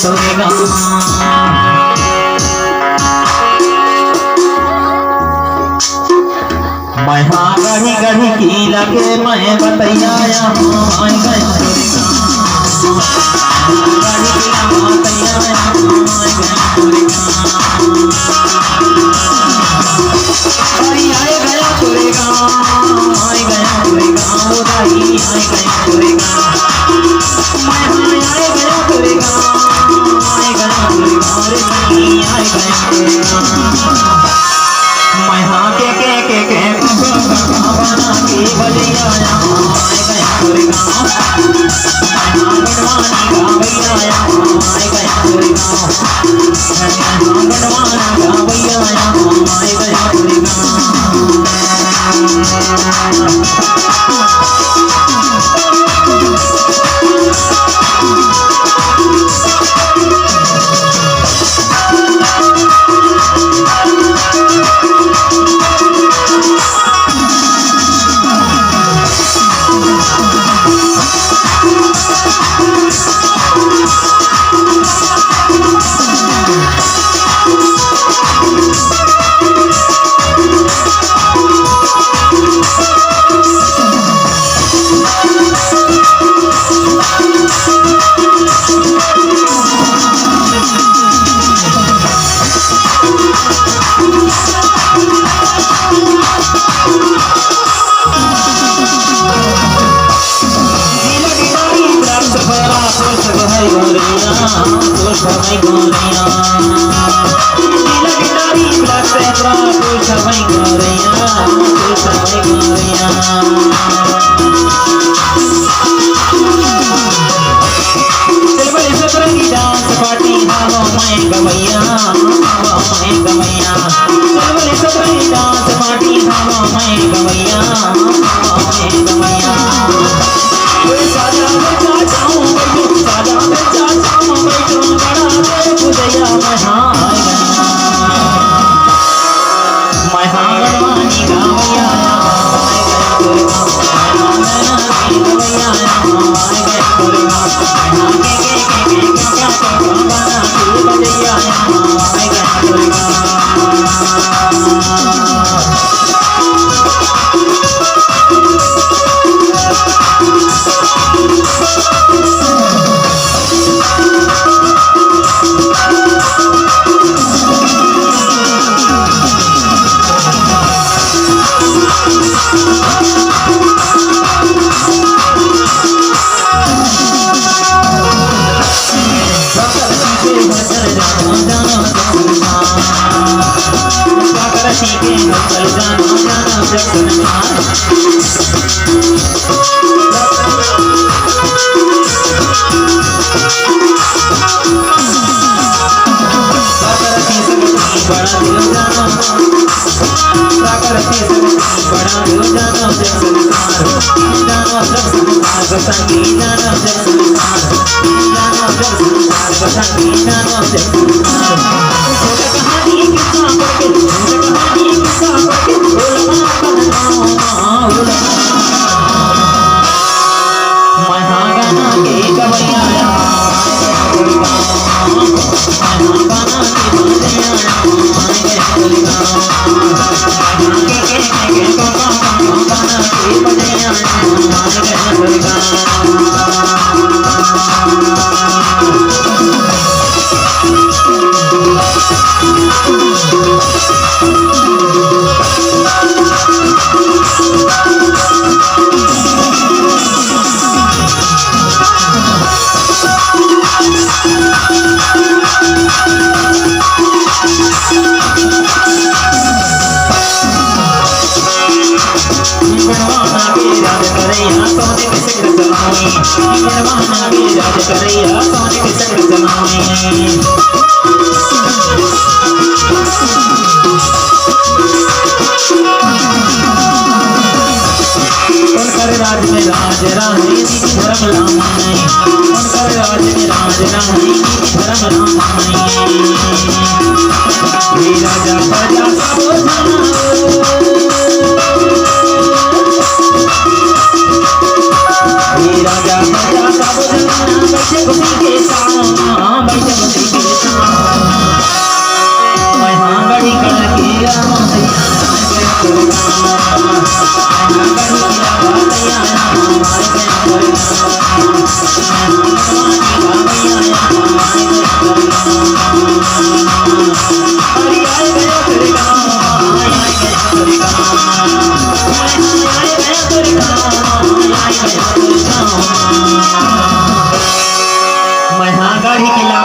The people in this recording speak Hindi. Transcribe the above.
तोरेगा मैं हाँ गढ़ी गढ़ी की लगे मैं बतैया मैं गया तोरेगा गढ़ी की बतैया मैं गया तोरेगा आए गया तोरेगा आए गया तोरेगा उदाई आए गया तोरेगा मैं आए गया तोरेगा आए गया तोरेगा रे सखी आए गया तोरेगा मैं हाँ के बना के बलिया आए गया तोरेगा मैं हाँ बनवानी गावैया आए गया तोरेगा मैं हाँ बनवाना गावैया आए गया तोरेगा राजा माई गढ़ किला भैया मैं गढ़ किला